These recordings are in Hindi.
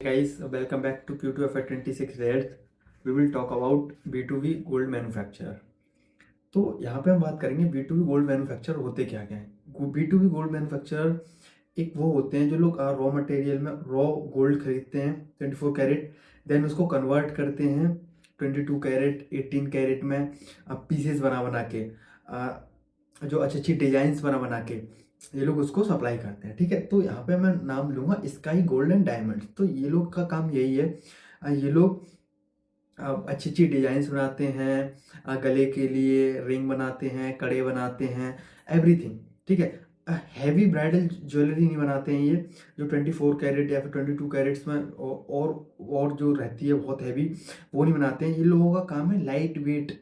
Guys, welcome back to Q2 FY26 Red. We will talk about B2B gold manufacturer. तो यहाँ पे हम बात करेंगे B2B गोल्ड मैन्युफैक्चरर होते क्या क्या हैं। B2B गोल्ड मैन्युफैक्चरर एक वो होते हैं जो लोग रॉ मटेरियल में रॉ गोल्ड खरीदते हैं 24 कैरेट, देन उसको कन्वर्ट करते हैं 22 कैरेट 18 कैरेट में पीसेस बना बना के, जो अच्छी अच्छी डिजाइंस बना बना के ये लोग उसको सप्लाई करते हैं। ठीक है, तो यहाँ पे मैं नाम लूँगा स्काई गोल्ड एंड डायमंड्स। तो ये लोग का काम यही है, ये लोग अच्छी अच्छी डिजाइंस बनाते हैं, गले के लिए रिंग बनाते हैं, कड़े बनाते हैं, एवरीथिंग। ठीक है, हैवी ब्राइडल ज्वेलरी नहीं बनाते हैं ये, जो 24 कैरेट या फिर 22 कैरेट्स में और जो रहती है बहुत हैवी, वो नहीं बनाते हैं। ये लोगों का काम है लाइट वेट।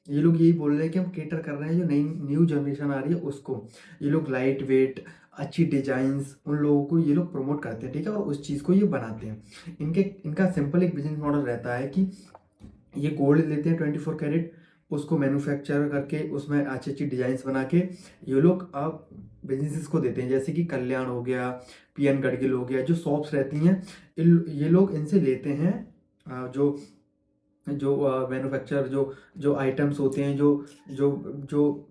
ये लोग यही बोल रहे हैं कि हम केटर कर रहे हैं जो नई न्यू जनरेशन आ रही है उसको। ये लोग लाइट वेट अच्छी डिजाइंस उन लोगों को ये लोग प्रमोट करते हैं। ठीक है, और उस चीज़ को ये बनाते हैं। इनका सिंपल एक बिजनेस मॉडल रहता है कि ये गोल्ड लेते हैं 24 कैरेट, उसको मैन्युफैक्चर करके उसमें अच्छी अच्छी डिजाइंस बना के ये लोग अब बिजनेसेस को देते हैं। जैसे कि कल्याण हो गया, पीएन गडगिल हो गया, जो शॉप्स रहती हैं ये लोग इनसे लेते हैं। जो जो मैन्युफैक्चर जो जो आइटम्स होते हैं, जो जो जो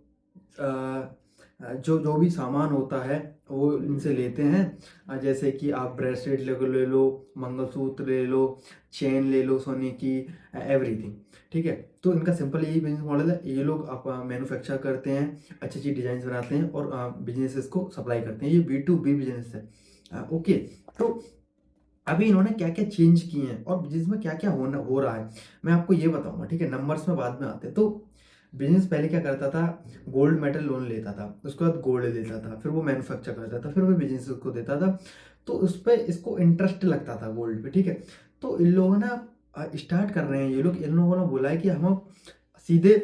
जो जो भी सामान होता है वो इनसे लेते हैं। जैसे कि आप ब्रेसलेट ले लो, मंगलसूत्र ले लो, चेन ले लो सोने की, एवरीथिंग। ठीक है, तो इनका सिंपल यही बिजनेस मॉडल है। ये लोग आप मैन्युफैक्चर करते हैं, अच्छी अच्छी डिजाइन बनाते हैं और बिजनेसेस को सप्लाई करते हैं। ये B2B बिजनेस है। ओके, तो अभी इन्होंने क्या क्या चेंज किए हैं और बिजनेस में क्या क्या हो रहा है मैं आपको ये बताऊंगा। ठीक है, नंबर्स में बाद में आते हैं। तो बिजनेस पहले क्या करता था, गोल्ड मेटल लोन लेता था, उसके बाद गोल्ड लेता था, फिर वो मैन्युफैक्चर करता था, फिर वो बिजनेस को देता था। तो उस पर इसको इंटरेस्ट लगता था गोल्ड पे। ठीक है, तो इन लोगों ने स्टार्ट कर रहे हैं, ये लोग इन लोगों ने बोला है कि हम अब सीधे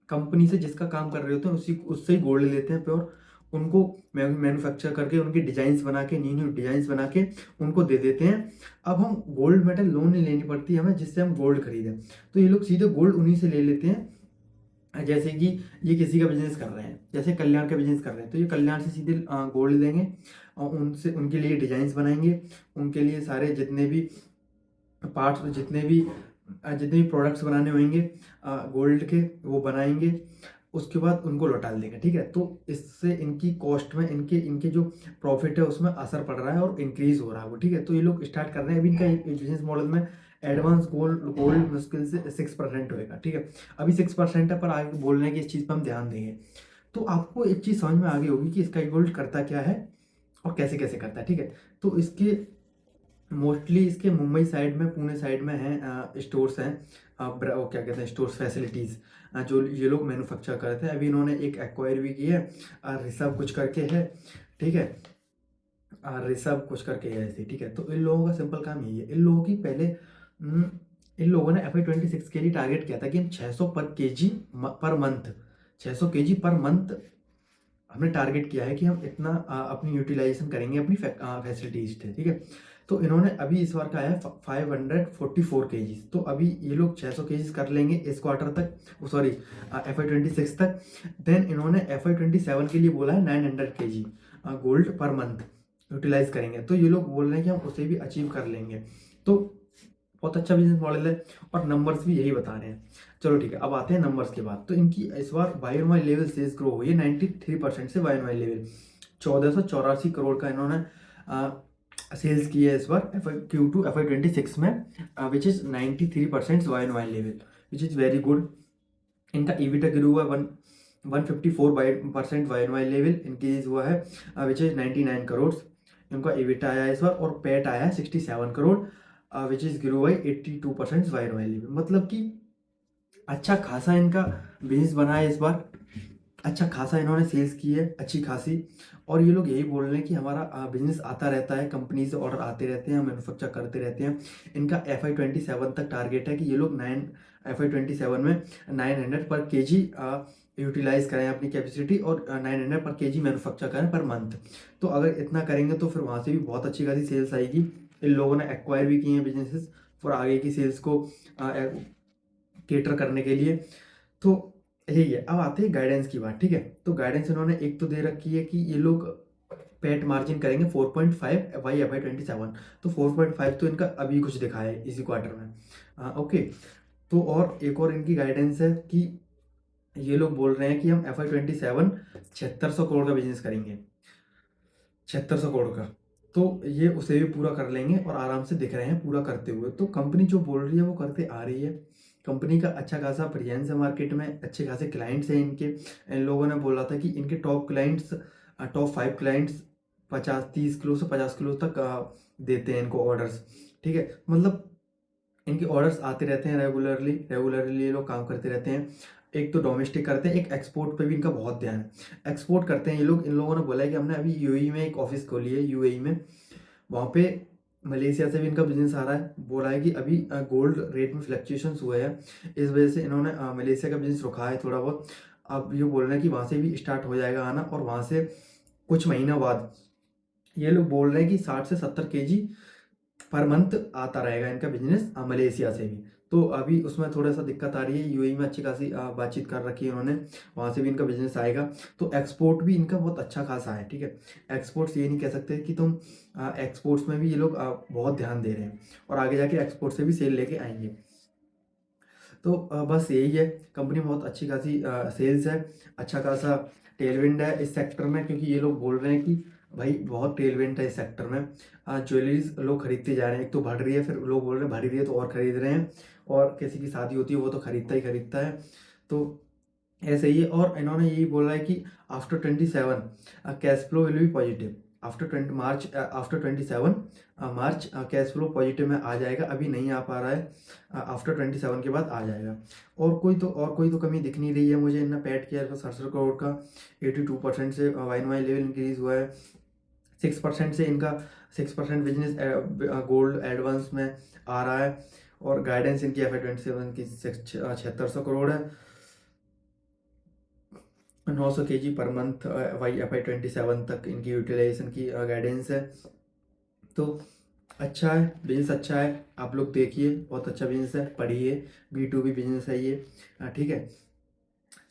कंपनी से जिसका काम कर रहे होते हैं उसी उससे ही गोल्ड लेते हैं प्योर, उनको मैन्युफैक्चर करके उनकी डिजाइंस बना के न्यू न्यू डिजाइंस बना के उनको दे देते हैं। अब हम गोल्ड मेटल लोन नहीं लेनी पड़ती हमें जिससे हम गोल्ड खरीदें, तो ये लोग सीधे गोल्ड उन्हीं से ले लेते हैं। जैसे कि ये किसी का बिजनेस कर रहे हैं, जैसे कल्याण का बिजनेस कर रहे हैं, तो ये कल्याण से सीधे गोल्ड लेंगे और उनसे उनके लिए डिजाइंस बनाएंगे, उनके लिए सारे जितने भी पार्ट्स, जितने भी प्रोडक्ट्स बनाने होंगे गोल्ड के वो बनाएंगे, उसके बाद उनको लौटा देंगे। ठीक है, तो इससे इनकी कॉस्ट में इनके इनके जो प्रॉफिट है उसमें असर पड़ रहा है और इंक्रीज हो रहा है वो। ठीक है, तो ये लोग स्टार्ट कर रहे हैं। अभी इनका बिजनेस मॉडल में एडवांस गोल्ड गोल्ड मुश्किल से 6% होएगा। ठीक है, अभी 6% है, पर आगे बोल रहे हैं कि इस चीज़ पर हम ध्यान देंगे। तो आपको एक चीज़ समझ में आ गई होगी कि स्काई गोल्ड करता क्या है और कैसे कैसे करता है। ठीक है, तो इसके मोस्टली इसके मुंबई साइड में, पुणे साइड में हैं स्टोर्स हैं, वो क्या कहते हैं स्टोर्स फैसिलिटीज़, जो ये लोग मैन्युफैक्चर करते हैं। अभी इन्होंने एक एक्वायर भी की है, ऋषभ कुछ करके है। ठीक है, ऋषभ कुछ करके है ऐसे। ठीक है, तो इन लोगों का सिंपल काम यही है। इन लोगों की पहले इन लोगों ने FY26 के लिए टारगेट किया था कि हम 600 पर KG per month, 600 KG per month हमने टारगेट किया है कि हम इतना अपनी यूटिलाइजेशन करेंगे अपनी फैसिलिटीज से। ठीक है, तो इन्होंने अभी इस बार का है 544 केजीज। तो अभी ये लोग 600 केजीज कर लेंगे इस क्वार्टर तक, सॉरी FY26 तक। देन इन्होंने FY27 के लिए बोला है 900 KG gold per month utilize करेंगे। तो ये लोग बोल रहे हैं कि हम उसे भी अचीव कर लेंगे। तो बहुत अच्छा बिजनेस मॉडल है और नंबर्स भी यही बता रहे हैं। चलो ठीक है, अब आते हैं नंबर्स के बाद। तो इनकी इस बार वाई लेवल सेल्स ग्रो हुई है 93% से। वाई लेवल 1484 करोड़ का इन्होंने सेल्स की है इस बार Q2 FY26 में, which is 93% Y level, which is very good. इनका ईबिटा ग्रो हुआ 154% वाई लेवल इंक्रीज हुआ है, विच इज 99 करोड़। इनका ईबिटा आया इस बार और पैट आया 67 crore, which is grow by 82% Y level. मतलब कि अच्छा खासा इनका बिजनेस बना है इस बार, अच्छा खासा इन्होंने सेल्स की है अच्छी खासी। और ये लोग यही बोल रहे हैं कि हमारा बिजनेस आता रहता है, कंपनी से ऑर्डर आते रहते हैं, हम मैन्युफैक्चर करते रहते हैं। इनका FY27 तक टारगेट है कि ये लोग FY27 में 900 पर केजी यूटिलाइज करें अपनी कैपेसिटी और 900 पर केजी मैन्युफैक्चर करें पर मंथ। तो अगर इतना करेंगे तो फिर वहाँ से भी बहुत अच्छी खासी सेल्स आएगी। इन लोगों ने एक्वायर भी किए हैं बिजनेसेस फॉर आगे की सेल्स को केटर करने के लिए। तो यही है। अब आते हैं गाइडेंस की बात। ठीक है, तो गाइडेंस इन्होंने एक तो दे रखी है कि ये लोग पेट मार्जिन करेंगे 4.5 बाई FY 2027। तो 4.5 तो इनका अभी कुछ दिखा है इसी क्वार्टर में। ओके। तो और एक और इनकी गाइडेंस है कि ये लोग बोल रहे हैं कि हम FY 2027 7600 करोड़ का बिजनेस करेंगे, 7600 करोड़ का। तो ये उसे भी पूरा कर लेंगे और आराम से दिख रहे हैं पूरा करते हुए। तो कंपनी जो बोल रही है वो करते आ रही है। कंपनी का अच्छा खासा प्रेजेंस है मार्केट में, अच्छे खासे क्लाइंट्स हैं इनके। इन लोगों ने बोला था कि इनके top clients, top 5 clients 30 kilo से 50 किलो तक देते हैं इनको ऑर्डर्स। ठीक है, मतलब इनके ऑर्डर्स आते रहते हैं रेगुलरली, रेगुलरली ये लोग काम करते रहते हैं। एक तो डोमेस्टिक करते हैं, एक एक्सपोर्ट पे भी इनका बहुत ध्यान है। एक्सपोर्ट करते हैं ये लोग। इन लोगों ने बोला है कि हमने अभी यूएई में एक ऑफिस खोली है, यूएई में। वहाँ पे मलेशिया से भी इनका बिजनेस आ रहा है। बोला है कि अभी गोल्ड रेट में फ्लक्चुएशंस हुए हैं, इस वजह से इन्होंने मलेशिया का बिजनेस रुका है थोड़ा बहुत। अब ये बोल रहे हैं कि वहाँ से भी स्टार्ट हो जाएगा आना, और वहाँ से कुछ महीनों बाद ये लोग बोल रहे हैं कि 60 से 70 kg पर मंथ आता रहेगा इनका बिजनेस मलेशिया से भी। तो अभी उसमें थोड़ा सा दिक्कत आ रही है। यूएई में अच्छी खासी बातचीत कर रखी है उन्होंने, वहाँ से भी इनका बिजनेस आएगा। तो एक्सपोर्ट भी इनका बहुत अच्छा खासा है। ठीक है, एक्सपोर्ट्स ये नहीं कह सकते कि तुम एक्सपोर्ट्स में भी ये लोग बहुत ध्यान दे रहे हैं, और आगे जाके एक्सपोर्ट से भी सेल लेके आएंगे। तो बस यही है, कंपनी बहुत अच्छी खासी सेल्स है, अच्छा खासा टेलविंड है इस सेक्टर में, क्योंकि ये लोग बोल रहे हैं कि भाई बहुत टेलविंड है इस सेक्टर में। ज्वेलरीज लोग खरीदते जा रहे हैं, एक तो बढ़ रही है, फिर लोग बोल रहे हैं बढ़ रही है तो और खरीद रहे हैं, और किसी की शादी होती है वो तो खरीदता ही खरीदता है। तो ऐसे ही है। और इन्होंने यही बोला है कि after 27 cash flow will be positive. After 20 March, after 27 March cash flow positive में आ जाएगा। अभी नहीं आ पा रहा है, आफ्टर 27 के बाद आ जाएगा। और कोई तो कमी दिख नहीं रही है मुझे। इनने पैड किया है 67 करोड़ का, 82% से वाई लेवल इंक्रीज हुआ है। 6% से इनका 6% बिजनेस गोल्ड एडवांस में आ रहा है। और गाइडेंस इनकी FY 2027 की 7600 करोड़ है। 900 kg पर मंथ FY 2027 तक इनकी यूटिलाइजेशन की गाइडेंस है। तो अच्छा है, बिजनेस अच्छा है, आप लोग देखिए, बहुत अच्छा बिजनेस है, पढ़िए। B2B बिजनेस है ये। ठीक है,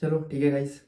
चलो ठीक है गाइस।